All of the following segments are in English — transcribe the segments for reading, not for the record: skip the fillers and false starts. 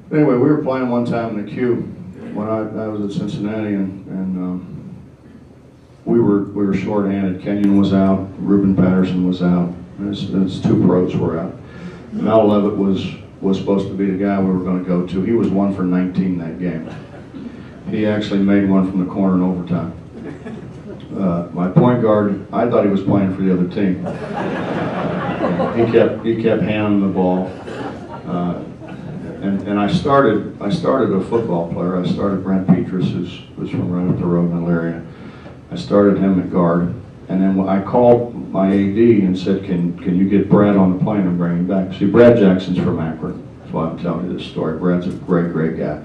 Anyway, we were playing one time in the Q when I was at Cincinnati, and we were short-handed. Kenyon was out, Reuben Patterson was out. It's two pros were out. Mel Levitt was supposed to be the guy we were going to go to. He was 1 for 19 that game. He actually made one from the corner in overtime. My point guard, I thought he was playing for the other team. He kept handing the ball. And I started a football player. I started Brent Petrus, who's from right up the road in Elyria. I started him at guard, and then I called my AD and said, "Can you get Brad on the plane and bring him back?" See, Brad Jackson's from Akron. That's why I'm telling you this story. Brad's a great guy.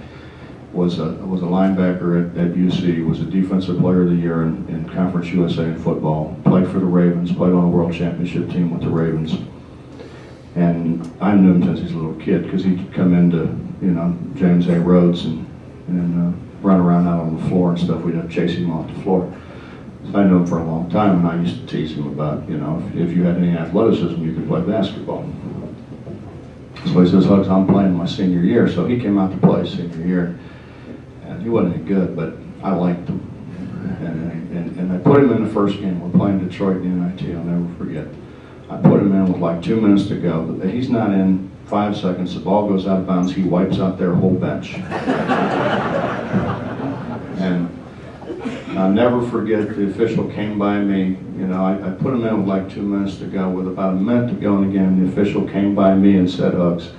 Was a linebacker at UC. Was a defensive player of the year in Conference USA in football. Played for the Ravens. Played on a world championship team with the Ravens. And I knew him since he was a little kid because he'd come into, James A. Rhodes and run around out on the floor and stuff. We'd have to chase him off the floor. So I knew him for a long time, and I used to tease him about, if you had any athleticism, you could play basketball. So he says, "Hugs, I'm playing my senior year." So he came out to play senior year, and he wasn't any good, but I liked him. And I put him in the first game. We're playing Detroit in the NIT, I'll never forget. I put him in with like 2 minutes to go. He's not in 5 seconds. The ball goes out of bounds. He wipes out their whole bench. And I'll never forget, the official came by me. I put him in with like 2 minutes to go. With about a minute to go in the game, the official came by me and said, "Hugs,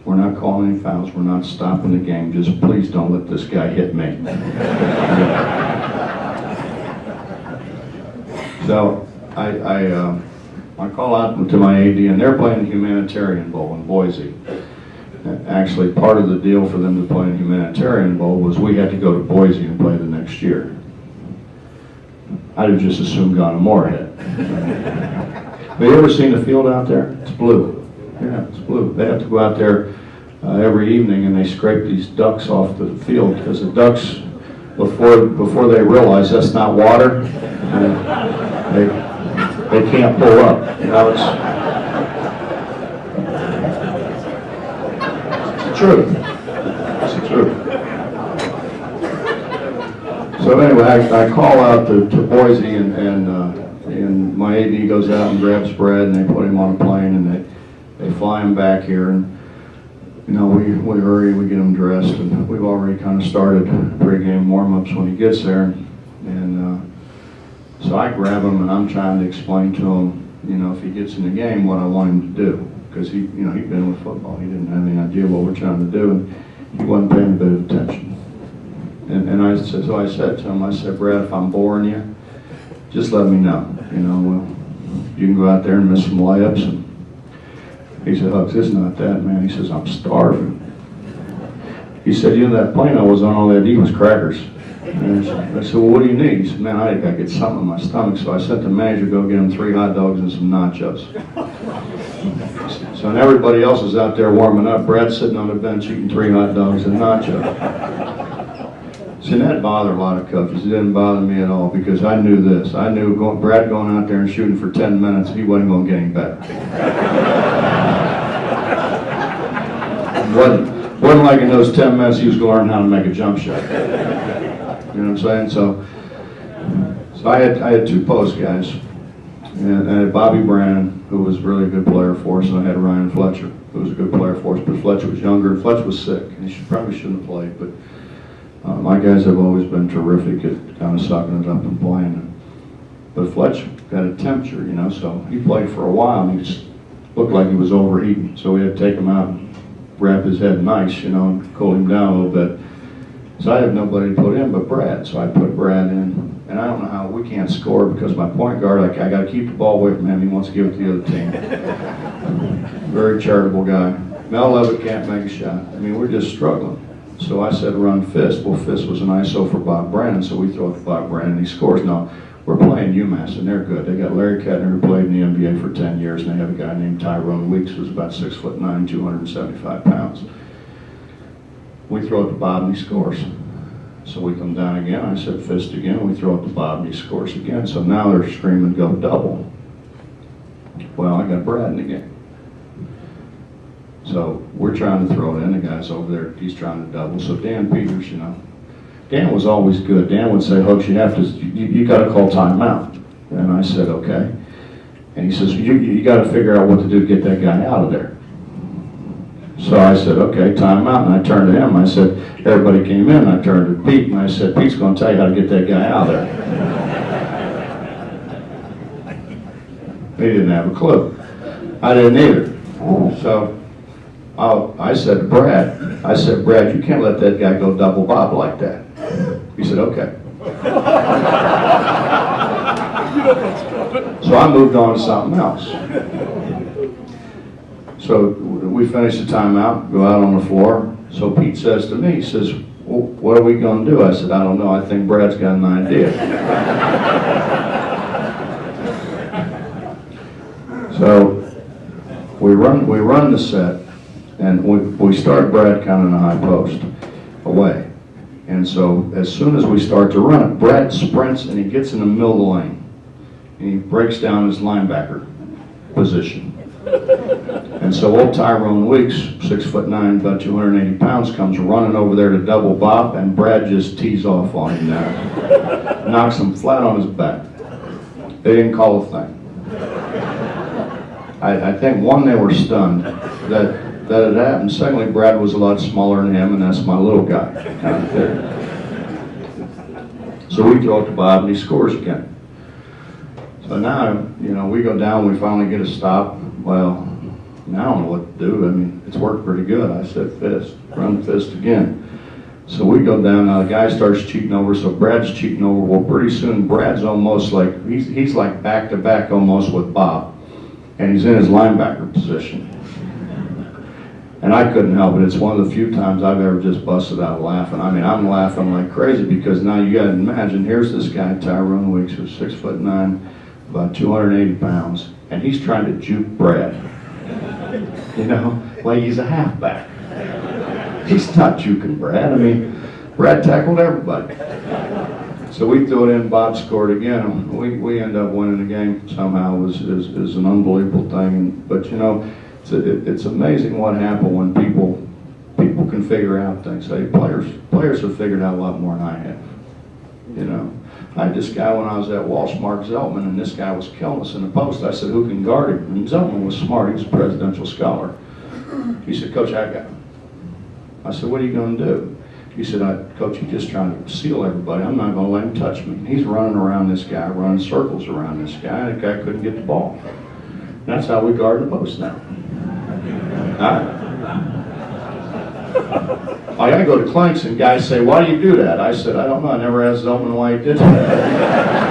we're not calling any fouls. We're not stopping the game. Just please don't let this guy hit me." So I call out to my AD, and they're playing the Humanitarian Bowl in Boise. Actually, part of the deal for them to play in the Humanitarian Bowl was we had to go to Boise and play the next year. I'd have just assumed gone to Moorhead. Have you ever seen the field out there? It's blue. Yeah, it's blue. They have to go out there every evening, and they scrape these ducks off the field because the ducks, before they realize that's not water, they can't pull up. It's the truth. It's the truth. So anyway, I call out to Boise, and my AD goes out and grabs Brad, and they put him on a plane, and they fly him back here, and we hurry, we get him dressed, and we've already kind of started pre-game warm-ups when he gets there, and so I grab him, and I'm trying to explain to him, if he gets in the game, what I want him to do, because he'd been with football, he didn't have any idea what we're trying to do, and he wasn't paying a bit of attention. And I said to him, I said, "Brad, if I'm boring you, just let me know. You can go out there and miss some layups." And he said, "Hugs, it's not that, man." He says, "I'm starving." He said, "That plane I was on, all I had to eat was crackers." And I said, "Well, what do you need?" He said, "Man, I got to get something in my stomach." So I sent the manager to go get him 3 hot dogs and some nachos. So when everybody else is out there warming up, Brad's sitting on the bench eating 3 hot dogs and nachos. See, that bothered a lot of coaches. It didn't bother me at all because I knew this. I knew Brad going out there and shooting for 10 minutes, he wasn't going to get any better. Wasn't like in those 10 minutes he was going to learn how to make a jump shot. You know what I'm saying? So I had 2 post guys. And I had Bobby Brannon, who was really a good player for us, and I had Ryan Fletcher, who was a good player for us, but Fletcher was younger, and Fletcher was sick, and he probably shouldn't have played, but my guys have always been terrific at kind of sucking it up and playing. But Fletcher got a temperature, so he played for a while, and he just looked like he was overheating, so we had to take him out and wrap his head nice, and cool him down a little bit. So I had nobody to put in but Brad, so I put Brad in. And I don't know how we can't score because my point guard, I got to keep the ball away from him. He wants to give it to the other team. Very charitable guy. Mel Levitt can't make a shot. We're just struggling. So I said run Fist. Well, Fist was an ISO for Bob Brannon, so we throw it to Bob Brannon and he scores. Now, we're playing UMass, and they're good. They got Larry Kettner, who played in the NBA for 10 years, and they have a guy named Tyrone Weeks, who's about 6'9", 275 pounds. We throw it to Bob, and he scores. So we come down again. I said Fist again. We throw it to Bob, and he scores again. So now they're screaming, "Go double." Well, I got Brad in the game. So So we're trying to throw it in. The guy's over there, he's trying to double. So Dan Peters, Dan was always good. Dan would say, Hooks, you got to call timeout. And I said, okay. And he says, you got to figure out what to do to get that guy out of there. So I said, okay, timeout. And I turned to him. I said, everybody came in. I turned to Pete and I said, Pete's going to tell you how to get that guy out of there. He didn't have a clue. I didn't either. So I said to Brad, Brad, you can't let that guy go double Bob like that. He said, okay. So I moved on to something else. So we finished the timeout, go out on the floor. So Pete says to me, he says, well, what are we going to do? I said, I don't know. I think Brad's got an idea. So we run the set, and we start Brad kind of in a high post away. And so as soon as we start to run it, Brad sprints and he gets in the middle of the lane. And he breaks down his linebacker position. And so old Tyrone Weeks, 6'9", about 280 pounds, comes running over there to double Bob, and Brad just tees off on him now. Knocks him flat on his back. They didn't call a thing. I think, one, they were stunned that it happened. Secondly, Brad was a lot smaller than him, and that's my little guy kind of thing. So we throw it to Bob, and he scores again. So now, we go down, we finally get a stop. Well, now I don't know what to do. I mean, it's worked pretty good. I said fist, run fist again. So we go down, now the guy starts cheating over, so Brad's cheating over. Well, pretty soon Brad's almost like, he's like back to back almost with Bob. And he's in his linebacker position. And I couldn't help it. It's one of the few times I've ever just busted out laughing. I mean, I'm laughing like crazy because now you got to imagine, here's this guy, Tyrone Weeks, who's 6'9", about 280 pounds, and he's trying to juke Brad. Like he's a halfback. He's not juking Brad. I mean, Brad tackled everybody. So we threw it in, Bob scored again, and we end up winning the game somehow. It was an unbelievable thing. But it's amazing what happened when people can figure out things. Players have figured out a lot more than I have. I had this guy when I was at Walsh, Mark Zeltman, and this guy was killing us in the post. I said, who can guard him? And Zeltman was smart. He was a presidential scholar. He said, Coach, I got him. I said, what are you going to do? He said, Coach, he's just trying to seal everybody. I'm not going to let him touch me. And he's running around this guy, running circles around this guy, and the guy couldn't get the ball. And that's how we guard the post now. I got to go to clinics and guys say, why do you do that? I said, I don't know. I never asked Zeltman why he did that.